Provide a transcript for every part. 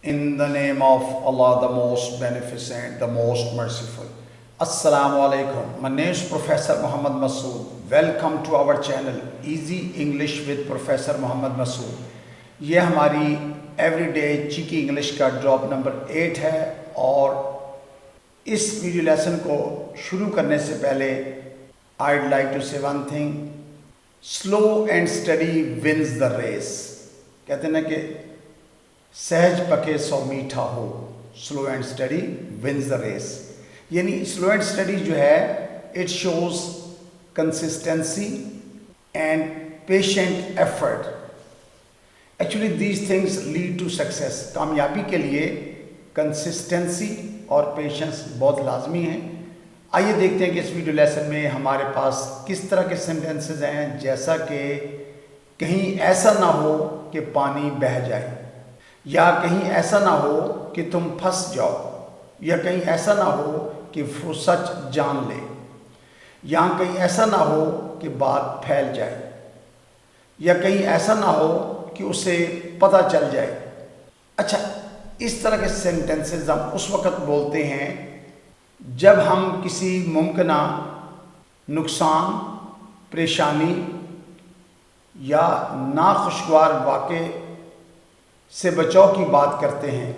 In the name of Allah, the most beneficent, the most merciful. Assalamu alaikum. My name is Professor Muhammad Masood. Welcome to our channel Easy English with Professor Muhammad Masood. ये हमारी everyday cheeky English का drop number 8 है और इस video lesson को शुरू करने से पहले I'd like to say one thing. Slow and steady wins the race. कहते हैं ना कि सहज पके सौ मीठा हो. Slow and steady wins the race. यानी स्लो एंड स्टडी जो है it shows consistency and patient effort. Actually these things lead to success. कामयाबी के लिए कंसिस्टेंसी और पेशेंस बहुत लाजमी है. आइए देखते हैं कि इस वीडियो लेसन में हमारे पास किस तरह के सेंटेंसेस हैं. जैसा कि कहीं ऐसा ना हो कि पानी बह जाए, या कहीं ऐसा ना हो कि तुम फंस जाओ, या कहीं ऐसा ना हो कि वो सच जान ले, या कहीं ऐसा ना हो कि बात फैल जाए, या कहीं ऐसा ना हो कि उसे पता चल जाए. अच्छा, इस तरह के सेंटेंसेस हम उस वक़्त बोलते हैं जब हम किसी मुमकिन नुकसान, परेशानी या नाखुशगवार वाक़े से बचाव की बात करते हैं.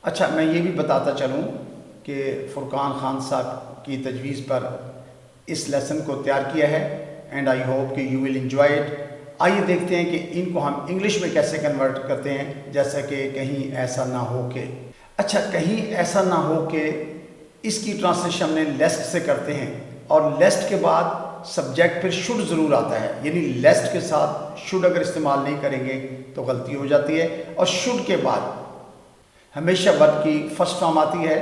अच्छा, मैं ये भी बताता चलूँ कि फुरकान खान साहब की तजवीज़ पर इस लेसन को तैयार किया है एंड आई होप कि यू विल एंजॉय इट. आइए देखते हैं कि इनको हम इंग्लिश में कैसे कन्वर्ट करते हैं. जैसा कि कहीं ऐसा ना हो के. अच्छा, कहीं ऐसा ना हो कि इसकी ट्रांसलेशन हमने लेस्ट से करते हैं और लेस्ट के बाद सब्जेक्ट फिर शुड ज़रूर आता है. यानी लेस्ट के साथ शुड अगर इस्तेमाल नहीं करेंगे तो गलती हो जाती है. और शुड के बाद हमेशा वर्ब की फर्स्ट फॉर्म आती है.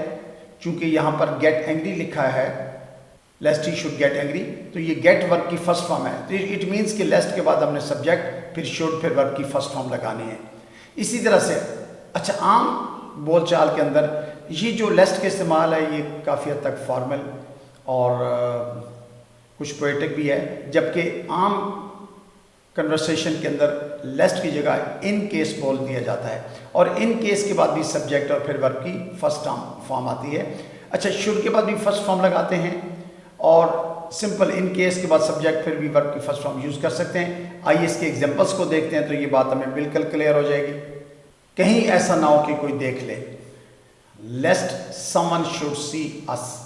चूँकि यहाँ पर गेट एंग्री लिखा है, लेस्ट ही शुड गेट एंग्री, तो ये गेट वर्ब की फर्स्ट फॉर्म है. तो इट मीन्स कि लेस्ट के बाद हमने सब्जेक्ट, फिर शुड, फिर वर्ब की फर्स्ट फॉर्म लगानी है. इसी तरह से अच्छा, आम बोलचाल के अंदर ये जो लेस्ट का इस्तेमाल है ये काफ़ी हद तक फॉर्मल और कुछ पोएटिक भी है. जबकि आम कन्वर्सेशन के अंदर लेस्ट की जगह इन केस बोल दिया जाता है और इन केस के बाद भी सब्जेक्ट और फिर वर्ब की फर्स्ट फॉर्म आती है. अच्छा, शुड के बाद भी फर्स्ट फॉर्म लगाते हैं और सिंपल इन केस के बाद सब्जेक्ट फिर भी वर्ब की फर्स्ट फॉर्म यूज़ कर सकते हैं. आइए इसके एग्जांपल्स को देखते हैं तो ये बात हमें बिल्कुल क्लियर हो जाएगी. कहीं ऐसा ना हो कि कोई देख ले. Lest someone should see us.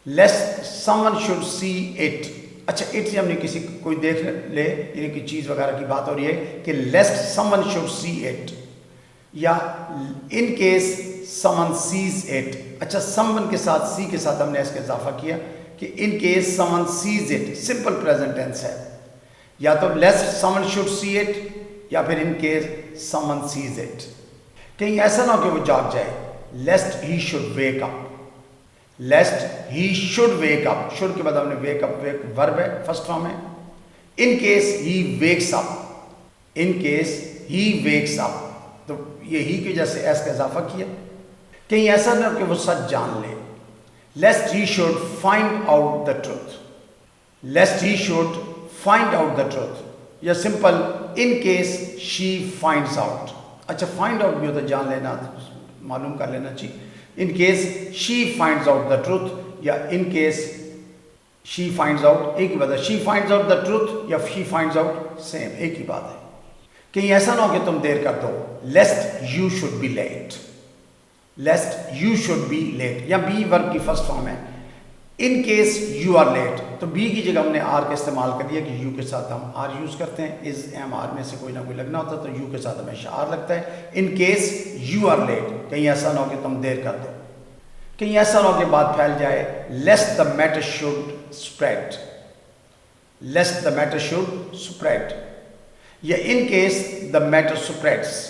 Lest someone should see it. अच्छा, इट से हमने किसी कोई देख ले, यानी कि चीज़ वगैरह की बात हो रही है कि लेस्ट समवन शुड सी इट, या in case someone sees it. अच्छा, समवन के साथ सी के साथ हमने इसका इजाफा किया कि in case someone sees it. Simple present tense है. या तो lest someone should see it या फिर in case someone sees it. कहीं ऐसा ना हो कि वो जाग जाए. Lest he should wake up. Lest he should wake up. Should के बाद हमने वेक अप, वेक वर्ब है, फर्स्ट फॉर्म है. In case he wakes up. In case he wakes up, तो ये ही की वजह से एस का इजाफा किया. कहीं ऐसा ना हो कि वो सच जान ले. Lest he should find out the truth. Lest he should find out the truth, या simple in case she finds out. अच्छा, फाइंड आउट भी होता है जान लेना, मालूम कर लेना चाहिए. In case she finds out the truth, या in case she finds out, एक ही बात है. She finds out the truth या शी फाइंड्स आउट, सेम एक ही बात है. कहीं ऐसा ना हो कि तुम देर कर दो. Lest you should be late. Lest you should be late, या बी वर्ब की फर्स्ट फॉर्म है. In case you are late, तो बी की जगह हमने आर का इस्तेमाल कर दिया कि यू के साथ हम आर यूज़ करते हैं. इज एम आर में से कोई ना कोई लगना होता है तो यू के साथ हमेशा आर लगता है. In case you are late, कहीं ऐसा ना हो कि तुम देर कर दो. कहीं ऐसा ना हो कि बात फैल जाए. Lest the matter should spread. Lest the matter should spread, या in case the matter spreads.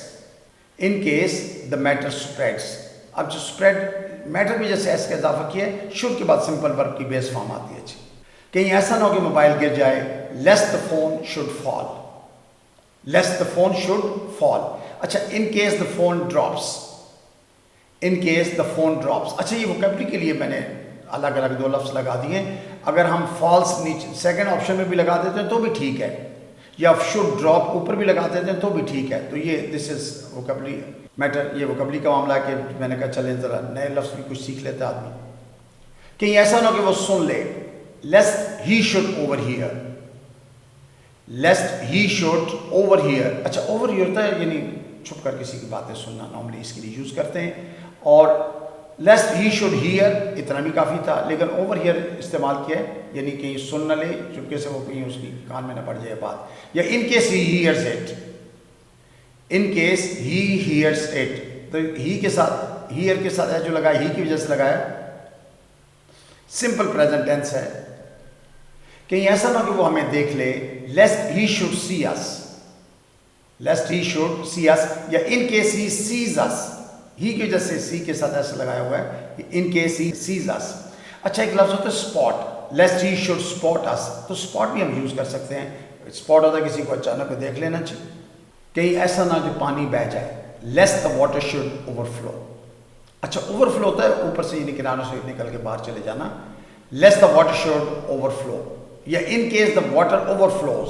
In case the matter spreads. अब जो स्प्रेड मैटर भी जैसे एस का इजाफा किया है, शुड के बाद सिंपल वर्ब की बेस फॉर्म आती है. कहीं ऐसा ना हो कि मोबाइल गिर जाए. Lest the phone should fall. Lest the phone should fall. अच्छा, in case the phone drops. In case the phone drops. अच्छा, ये वोकैबुलरी के लिए मैंने अलग अलग दो लफ्ज़ लगा दिए. अगर हम फॉल्स नीचे सेकंड ऑप्शन में भी लगा देते हैं तो भी ठीक है, या शुड ड्रॉप ऊपर भी लगा देते हैं तो भी ठीक है. तो ये दिस इज वोकैबुलरी मैटर ये वोकैबुलरी का मामला है कि मैंने कहा चले ज़रा नए लफ्ज़ भी कुछ सीख लेता आदमी। कहीं ऐसा ना हो कि वो सुन ले, lest he should overhear, lest he should overhear. अच्छा, ओवर हियर होता है यानी छुप कर किसी की बातें सुनना, नॉर्मली इसके लिए यूज़ करते हैं। और लेस्ट ही शुड हियर इतना भी काफ़ी था, लेकिन ओवर हियर इस्तेमाल किया है यानी कहीं सुन न ले, चुपके से वो कहीं उसकी कान में न पड़ जाए बात। या in case he hears it, in case he hears it, तो ही के साथ हियर के साथ जो लगाया ही की वजह से लगाया, सिंपल प्रेजेंट टेंस है। कहीं ऐसा ना कि वो हमें देख ले, lest he should see us, लेस्ट he should see अस। या इन केस ही सीज अस, ही की वजह से सी के साथ ऐसा लगाया हुआ है, इन केस ही सीज अस। अच्छा, एक लफ्ज़ होता है स्पॉट, लेस्ट ही शुड स्पॉट अस, तो स्पॉट भी हम यूज़ कर सकते हैं। स्पॉट होता है किसी को अचानक को देख लेना चाहिए। कहीं ऐसा ना जो पानी बह जाए, lest the water should overflow. अच्छा, ओवरफ्लो होता है ऊपर से यानी किनारों से निकल के बाहर चले जाना, लेस्ट द वाटर शुड ओवरफ्लो। या in case the water overflows,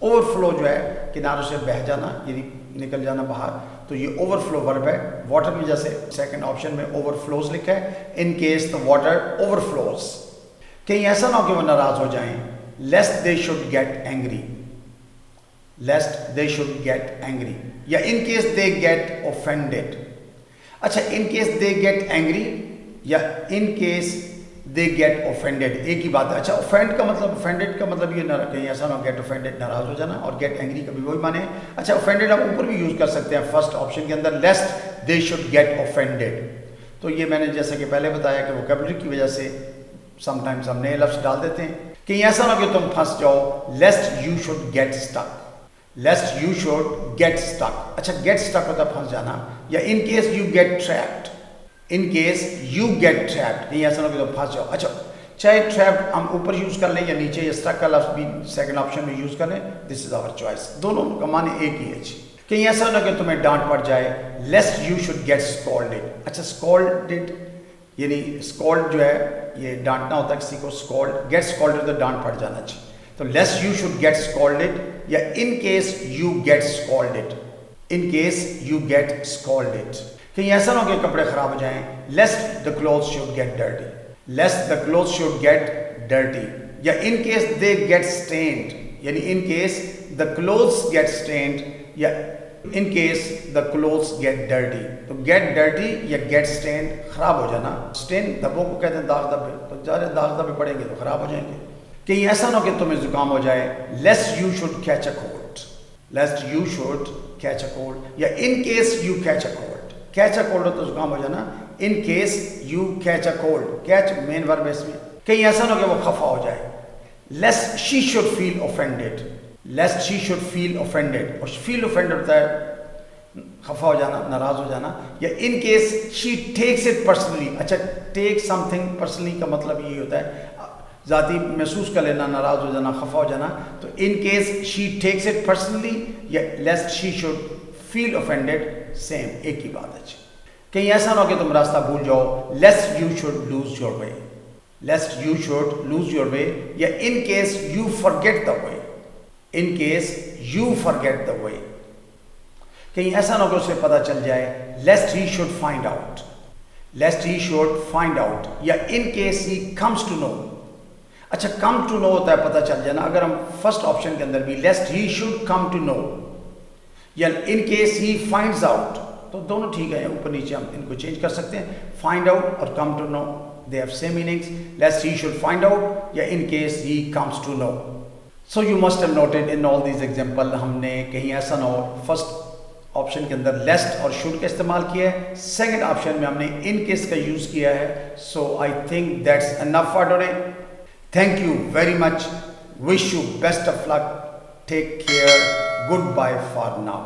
overflow जो है किनारों से बह जाना यानी निकल जाना बाहर, तो ये ओवरफ्लो वर्ब है। वाटर की वजह से सेकंड ऑप्शन में ओवरफ्लोज लिखा है, in case the water overflows. कहीं ऐसा ना हो कि वो नाराज हो जाएं, lest they should get angry, lest they should get angry. या in case they get offended. अच्छा, in case they get angry या in case they get offended एक ही बात है। अच्छा, ऑफेंड का मतलब, ऑफेंडेड का मतलब ये ना कहीं ऐसा ना गेट ऑफेंडेड नाराज हो जाना, और गेट एंग्री का भी वही माने। अच्छा, ऑफेंडेड हम ऊपर भी यूज़ कर सकते हैं फर्स्ट ऑप्शन के अंदर, लेस्ट दे शुड गेट ऑफेंडेड। तो ये मैंने जैसे कि पहले बताया कि वोकैबुलरी की वजह से समटाइम्स हम नए लफ्ज़ डाल देते हैं। कहीं ऐसा ना कि तुम फंस जाओ, lest you should get stuck, lest you should get stuck. अच्छा, गेट स्टक होता है फंस जाना। या in case you get trapped, in case you get trapped, कहीं ऐसा ना कि तुम फंस जाओ। अच्छा, चाहे ट्रैप्ड हम ऊपर यूज़ कर लें या नीचे, या स्टक का लफ्ज़ भी सेकंड ऑप्शन में यूज़ कर लें, दिस इज़ आवर चॉइस, दोनों का माने एक ही है। कहीं ऐसा ना कि तुम्हें डांट पड़ जाए, lest you should get scolded. अच्छा, स्कॉल्डेड यानी स्कॉल्ड जो है ये डांटना होता है किसी को, स्कॉल्ड, गेट स्कॉल्डेड तो डांट पड़ जाना चाहिए। तो lest you should get scolded या in case you get scolded, in case you get scolded. कहीं ऐसा ना हो कि कपड़े खराब हो जाएं, lest the clothes should get dirty, lest the clothes should get dirty. या in case they get stained यानी in case the clothes get stained या in case the clothes get dirty. तो गेट डर्टी या get stained खराब हो जाना, stand धब्बों को कहते हैं दाग धब्बे, तो ज़्यादा दाग धब्बे पड़ेंगे तो खराब हो जाएंगे। कहीं ऐसा ना हो कि तुम्हें जुकाम हो जाए, lest you should catch a cold, lest you should catch a cold. या in case you catch a cold, catch a cold हो तो जुकाम हो जाना, in case you catch a cold, catch main verb है इसमें। कहीं ऐसा ना हो कि वो खफा हो जाए, lest she should feel offended, lest she should feel offended. और फील ऑफेंडेड होता है खफा हो जाना, नाराज हो जाना। या in case she takes it personally. अच्छा, टेक समथिंग पर्सनली का मतलब ये होता है ज़ाती महसूस कर लेना, नाराज हो जाना, खफा हो जाना। तो in case she takes it personally या lest she should feel offended, same एक ही बात है। कहीं ऐसा ना हो कि तुम रास्ता भूल जाओ, lest you should lose your way, lest you should lose your way. या in case you forget the way, in case you forget the way. कहीं ऐसा ना हो कि उसे पता चल जाए, lest he should find out, lest he should find out. या in case he comes to know. अच्छा, कम टू नो होता है पता चल जाना। अगर हम फर्स्ट ऑप्शन के अंदर भी lest he should come to know या in case he finds out, तो दोनों ठीक है, ऊपर नीचे हम इनको चेंज कर सकते हैं। फाइंड आउट और come to know they have same meanings, lest he should find out या in case he comes to know. So you must have noted in all these example, हमने कहीं ऐसा ना हो फर्स्ट ऑप्शन के अंदर लेस्ट और शुड का इस्तेमाल किया है, सेकंड ऑप्शन में हमने इन केस का यूज़ किया है। So I think that's enough for today. Thank you very much. Wish you best of luck. Take care. Goodbye for now.